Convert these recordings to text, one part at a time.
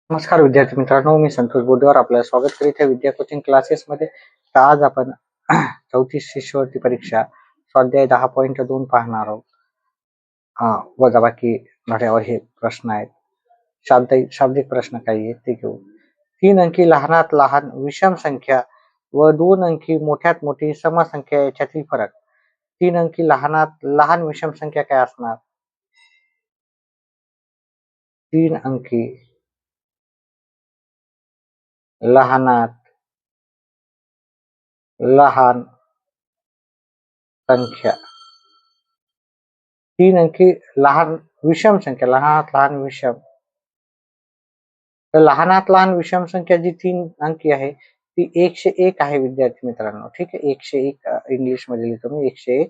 नमस्कार विद्यार्थी मित्रांनो, मी संतोष बोडेवर आपलं स्वागत करीत आहे विद्या कोचिंग क्लासेसमध्ये. तर आज आपण चौथी शिष्यवृत्ती परीक्षा स्वाध्याय 10.2 पाहणार आहोत. वजाबाकी धड्यावर हे प्रश्न आहेत. शाब्दिक प्रश्न काही आहेत ते घेऊ. 3 अंकी लहानात लहान विषम संख्या व 2 अंकी मोठ्यात मोठी समसंख्या याच्यातील फरक. 3 अंकी लहानात लहान विषम संख्या काय असणार? 3 अंकी लहानात लहान संख्या. 3 अंकी लहान विषम संख्या, लहानात लहान विषम. तर लहानात लहान विषम संख्या जी 3 अंकी आहे ती 101 आहे विद्यार्थी मित्रांनो. ठीक आहे, 101 इंग्लिश मध्ये लिहितो मी 101.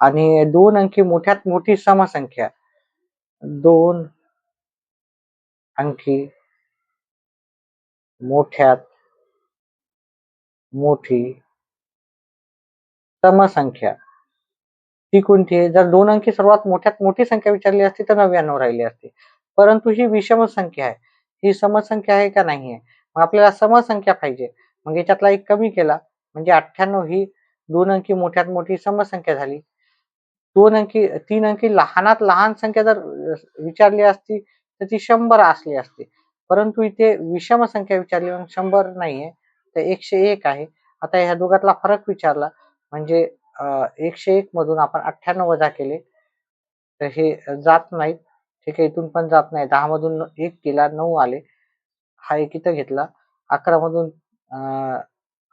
आणि 2 अंकी मोठ्यात मोठी समसंख्या, 2 अंकी मोठ्यात मोठी समसंख्या ती कोणती आहे? जर 2 अंकी सर्वात मोठ्यात मोठी संख्या विचारली असती तर 99 राहिली असती, परंतु ही विषम संख्या आहे. ही समसंख्या आहे का नाही आहे? मग आपल्याला समसंख्या पाहिजे. मग याच्यातला एक कमी केला म्हणजे 98 ही 2 अंकी मोठ्यात मोठी समसंख्या झाली. 2 अंकी 3 अंकी लहानात लहान संख्या जर विचारली असती तर ती 100 असली असती, परंतु इथे विषम संख्या विचारली म्हणून 100 नाहीये, तर 101 आहे. आता ह्या दोघातला फरक विचारला म्हणजे 101 मधून आपण 98 वजा केले तर हे जात नाहीत. ठीक आहे, इथून पण जात नाही. 10 मधून 1 गेला 9 आले. हा एक इथं घेतला. 11 मधून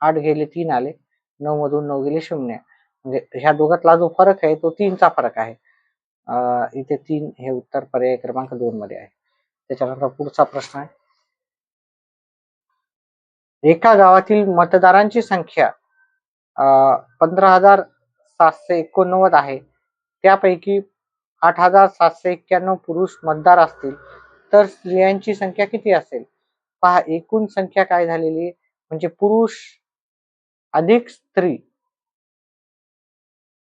8 गेले 3 आले. 9 मधून 9 गेले 0. म्हणजे ह्या दोघातला जो फरक आहे तो 3 चा फरक आहे. इथे 3 हे उत्तर पर्याय क्रमांक 2 मध्ये आहे. त्याच्यानंतर पुढचा प्रश्न आहे. एका गावातील मतदारांची संख्या 15,789 आहे. त्यापैकी 8,791 पुरुष मतदार असतील तर स्त्रियांची संख्या किती असेल? पहा, एकूण संख्या काय झालेली आहे म्हणजे पुरुष अधिक स्त्री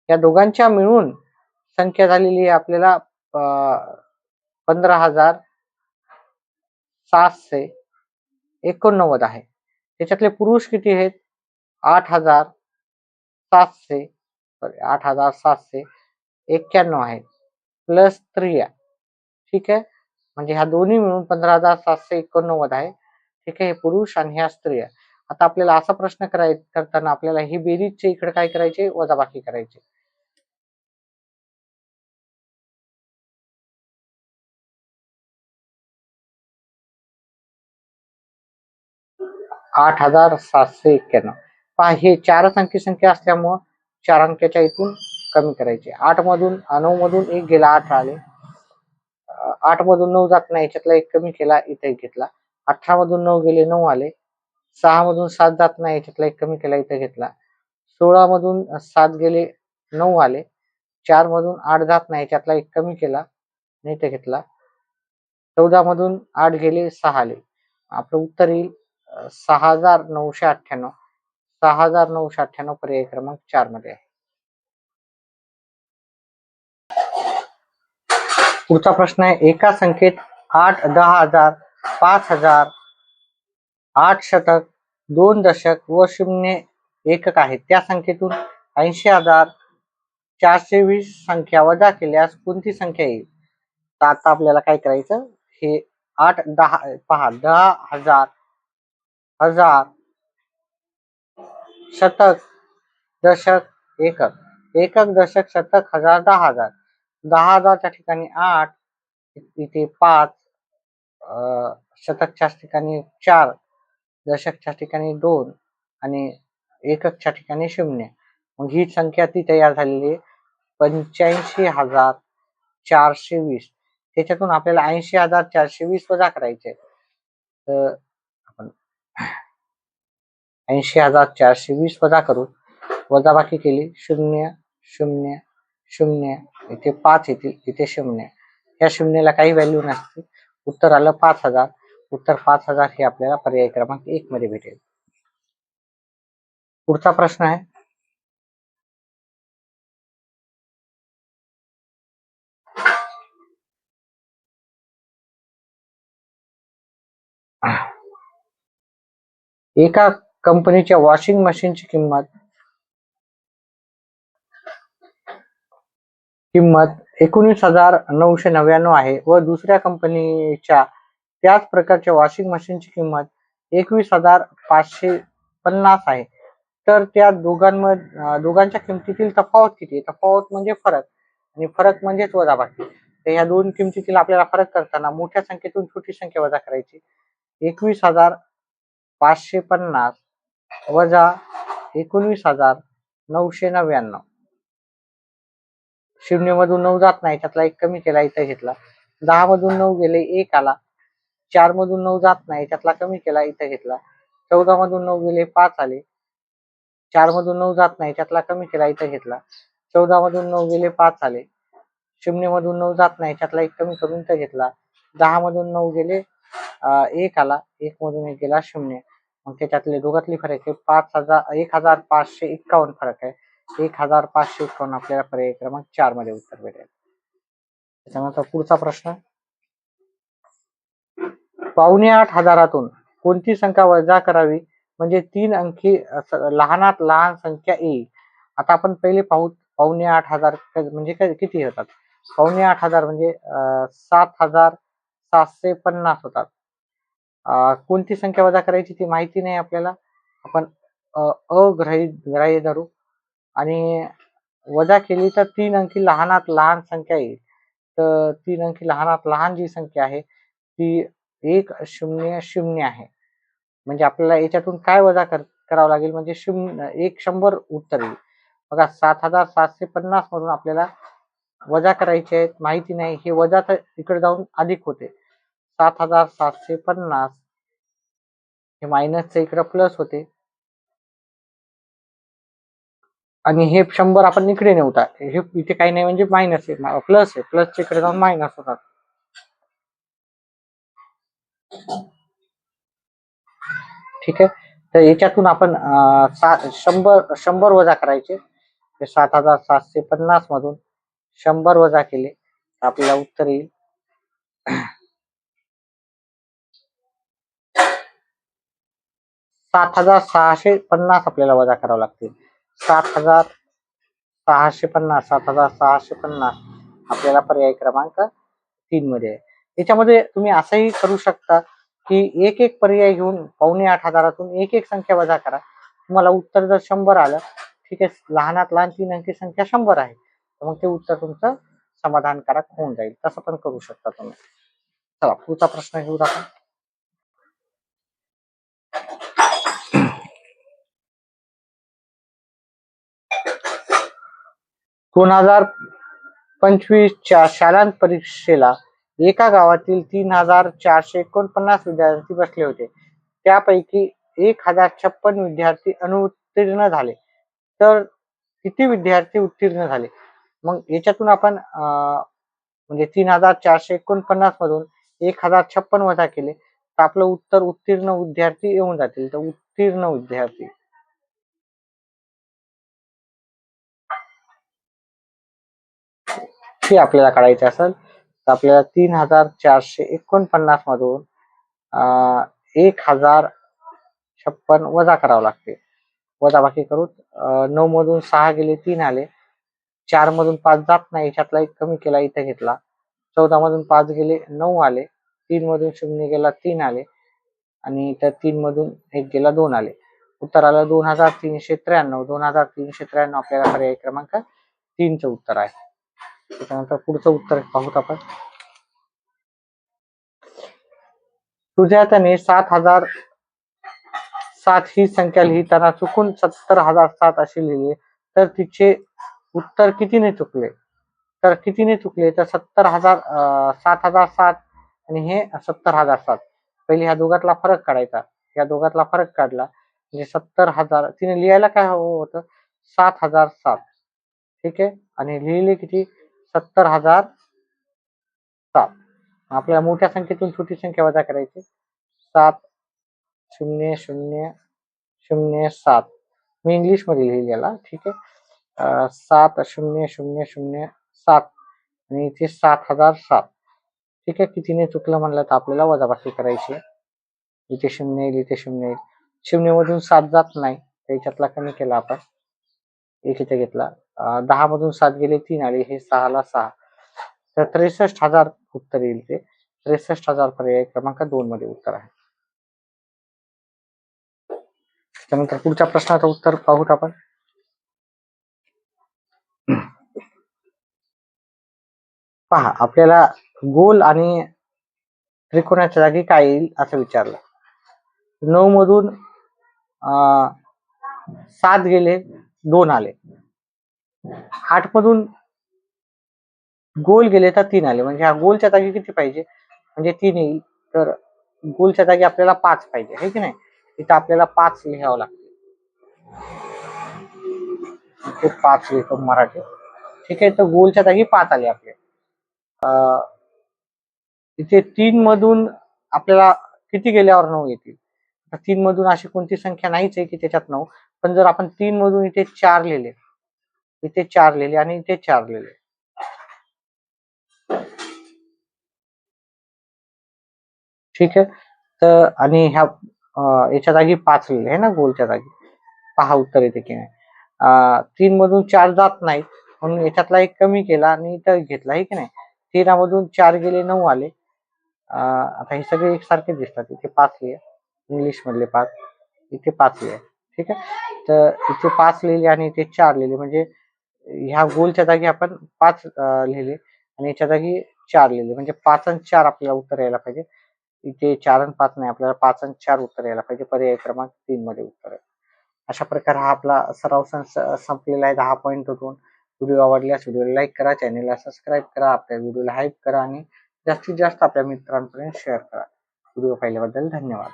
या दोघांच्या मिळून संख्या झालेली आहे आपल्याला 15,789 आहे. त्याच्यातले पुरुष किती आहेत? 8,791 आहेत प्लस स्त्रिया. ठीक आहे, म्हणजे ह्या दोन्ही मिळून 15,789 आहे. ठीक आहे, हे पुरुष आणि ह्या स्त्रिया. आता आपल्याला असा प्रश्न करताना आपल्याला ही बेरीजचे इकडे काय करायचे? वजाबाकी करायचे. 8,791. पहा, हे 4 अंकी संख्या असल्यामुळं 4 अंकाच्या इथून कमी करायचे. 8 मधून 9 मधून 1 गेला 8 आले. 8 मधून 9 जात नाही, याच्यातला एक कमी केला इथे घेतला. 18 मधून 9 गेले 9 आले. 6 मधून 7 जात नाही, याच्यातला एक कमी केला इथे घेतला. 16 मधून 7 गेले 9 आले. 4 मधून 8 जात नाही, याच्यातला एक कमी केला आणि इथे घेतला. 14 मधून 8 गेले 6 आले. आपलं उत्तर येईल 6,998. 6,998 पर्याय क्रमांक 4 मध्ये आहे. पुढचा प्रश्न आहे. एका संख्येत 8, 10,000, 5,000, 8 शतक, 2 दशक व 0 एकक आहेत. त्या संख्येतून 80,420 संख्या वजा केल्यास कोणती संख्या येईल? तर आता आपल्याला काय करायचं? हे 8, 10 पहा, 10,000, 1000, शतक, दशक, एकक. एकक, दशक, शतक, हजार, 10,000. 10,000च्या ठिकाणी 8, इथे 5, शतकच्या ठिकाणी 4, दशकच्या ठिकाणी 2 आणि एककच्या ठिकाणी 0. मग ही संख्या ती तयार झालेली आहे 85,420. त्याच्यातून आपल्याला 80,420 वजा करायचे. तर आपण 80,420 वजा करू. वजाबाकी केली 0, 0, 0. इथे 5 येतील, इथे 0. या 0ला काही व्हॅल्यू नसते. उत्तर आलं 5,000. उत्तर 5,000 हे आपल्याला पर्याय क्रमांक 1 मध्ये भेटेल. पुढचा प्रश्न आहे. एका कंपनीच्या वॉशिंग मशीनची किंमत 19,999 आहे व दुसऱ्या कंपनीच्या त्याच प्रकारच्या वॉशिंग मशीनची किंमत 21,550 आहे. तर त्या दोघांच्या किमतीतील तफावत किती? तफावत म्हणजे फरक आणि फरक म्हणजेच वजाबाकी. तर या दोन किमतीतील आपल्याला फरक करताना मोठ्या संख्येतून छोटी संख्या वजा करायची. 21,550 वजा 19,999. 0 मधून 9 जात नाही, त्यातला 1 कमी केला, इथं घेतला. 10 मधून 9 गेले, 1 आला. 4 मधून 9 जात नाही, त्यातला कमी केला, इथं घेतला. 14 मधून 9 गेले, 5 आले. 4 मधून 9 जात नाही, त्यातला कमी केला, इथं घेतला. 14 मधून 9 गेले, 5 आले. 0 मधून 9 जात नाही, त्यातला 1 कमी करून इथं घेतला. 10 मधून 9 गेले, 1 आला. 1 मधून 1 गेला, 0. मग त्याच्यातले दोघातली फरक आहे 1,551 फरक आहे. 1,551 आपल्याला पर्याय क्रमांक 4 मध्ये उत्तर भेटेल. त्याच्यानंतर पुढचा प्रश्न, 8,250 कोणती संख्या वजा करावी म्हणजे 3 अंकी लहानात लहान संख्या येईल? आता आपण पहिले पाहू. 8,250 म्हणजे किती होतात? 8,250 म्हणजे 7,750 होतात. कोणती संख्या वजा करायची ती माहिती नाही आपल्याला. आपण ग्राह्य धरू आणि वजा केली तर 3 अंकी लहानात लहान संख्या येईल. तर 3 अंकी लहानात लहान जी संख्या आहे ती 100 आहे. म्हणजे आपल्याला याच्यातून काय वजा करावं लागेल म्हणजे 100 उत्तर येईल. बघा 7,750 मधून आपल्याला वजा करायचे आहेत, माहिती नाही. हे वजा तर इकडे जाऊन अधिक होते. 7,750 हे मायनसचे इकडे प्लस होते आणि हे 100 आपण इकडे नेऊता. हे इथे काही नाही म्हणजे मायनस आहे, प्लस आहे. प्लसच्या इकडे जाऊन मायनस होतात. ठीक आहे. तर याच्यातून आपण 100 वजा करायचे. 7,750 मधून 100 वजा केले तर आपल्याला उत्तर येईल 7,650 आपल्याला वजा करावं लागतील. 7,650 आपल्याला पर्याय क्रमांक 3 मध्ये आहे. याच्यामध्ये तुम्ही असंही करू शकता की एक एक पर्याय घेऊन 8,250 एक एक संख्या वजा करा. तुम्हाला उत्तर जर 100 आलं, ठीक आहे, लहानात लहान 3 अंकी संख्या 100 आहे, तर मग ते उत्तर तुमचं समाधानकारक होऊन जाईल. तसं पण करू शकता तुम्ही. चला पुढचा प्रश्न घेऊ आपण. 2025च्या शालांत परीक्षेला एका गावातील 3,449 विद्यार्थी बसले होते. त्यापैकी 1,056 विद्यार्थी अनुत्तीर्ण झाले. तर किती विद्यार्थी उत्तीर्ण झाले? मग याच्यातून आपण म्हणजे 3,449 मधून 1,056 वजा केले तर आपलं उत्तर उत्तीर्ण विद्यार्थी येऊन जातील. तर उत्तीर्ण विद्यार्थी हे आपल्याला काढायचे असेल तर आपल्याला 3,449 मधून 1,056 वजा करावं लागते. वजाबाकी करू. 9 मधून 6 गेले, 3 आले. 4 मधून 5 जात नाही, याच्यातला 1 कमी केला, इथे घेतला. 14 मधून 5 गेले, 9 आले. 3 मधून 0 गेला, 3 आले आणि त्या 3 मधून 1 गेला, 2 आले. उत्तर आलं 2,393. 2,393 आपल्याला पर्याय क्रमांक 3चं उत्तर आहे. त्याच्यानंतर पुढचं उत्तर पाहूत आपण. सुजाताने 7,007 ही संख्या लिहिताना चुकून 70,007 अशी लिहिली, तर तिचे उत्तर कितीने चुकले? तर कितीने चुकले तर 7,007 आणि हे 70,007. पहिले ह्या दोघातला फरक काढायचा. या दोघातला फरक काढला म्हणजे 70,000 तिने लिहायला काय हवं होतं? 7,007. ठीक आहे. आणि लिहिले किती? 70,007. आपल्याला मोठ्या संख्येतून छोटी संख्या वजा करायची. 7,000,007. मी इंग्लिश मध्ये लिहिलेला. ठीक आहे. 7,000,007 आणि इथे 7,007. ठीक आहे. कितीने चुकलं म्हणलं तर आपल्याला वजाबाकी करायची. इथे 0 येईल, इथे 0 येईल. 0 मधून 7 जात नाही, त्याच्यातला कमी केला आपण, 1 इथे घेतला. 10 मधून 7 गेले 3 आले, हे 6 ला 6. तर 63,000 उत्तर येईल ते. 63,000 पर्याय क्रमांक 2 मध्ये उत्तर आहे. त्यानंतर पुढच्या प्रश्नाचं उत्तर पाहूत आपण. पहा, आपल्याला गोल आणि त्रिकोणाच्या जागी काय येईल असं विचारलं. 9 मधून 7 गेले 2 आले. 8 मधून गोल गेले तर 3 आले, म्हणजे हा गोलच्या जागी किती पाहिजे, म्हणजे 3 येईल. तर गोलच्या जागी आपल्याला 5 पाहिजे, आहे की नाही. इथं आपल्याला 5 लिहावं लागतं. इथे 5 लिहितो मराठी. ठीक आहे, तर गोलच्या जागी 5 आले आपले. इथे 3 मधून आपल्याला किती गेल्यावर 9 येतील. 3 मधून अशी कोणती संख्या नाहीच आहे की त्याच्यात 9. पण जर आपण 3 मधून इथे 4 लिहिले, इथे 4 लिहिले आणि इथे 4 लिहिले, ठीक आहे. तर आणि ह्या याच्या जागी 5 लिहिले आहे ना गोलच्या जागी. पहा उत्तर येते की नाही. 3 मधून 4 जात नाही, म्हणून याच्यातला एक कमी केला आणि इथं घेतला, आहे की नाही. 13 मधून 4 गेले 9 आले. आता हे सगळे एकसारखे दिसतात. इथे 5 लिहा, इंग्लिश मधले 5, इथे 5 लिहा, ठीक आहे. तर इथे 5 लिहिले आणि इथे 4 लिहिले, म्हणजे ह्या गोलच्या जागी आपण 5 लिहिले आणि याच्या जागी 4 लिहिले, म्हणजे 5 आणि 4 आपल्याला उत्तर यायला पाहिजे. इथे 4 आणि 5 नाही, आपल्याला 5 आणि 4 उत्तर यायला पाहिजे. पर्याय क्रमांक 3 मध्ये उत्तर आहे. अशा प्रकारे हा आपला सराव संपलेला आहे 10 पॉईंटवरून. व्हिडिओ आवडल्यास व्हिडिओला लाईक करा, चॅनेलला सबस्क्राईब करा, आपल्या व्हिडिओला हाईप करा आणि जास्तीत जास्त आपल्या मित्रांपर्यंत शेअर करा. व्हिडिओ पाहिल्याबद्दल धन्यवाद.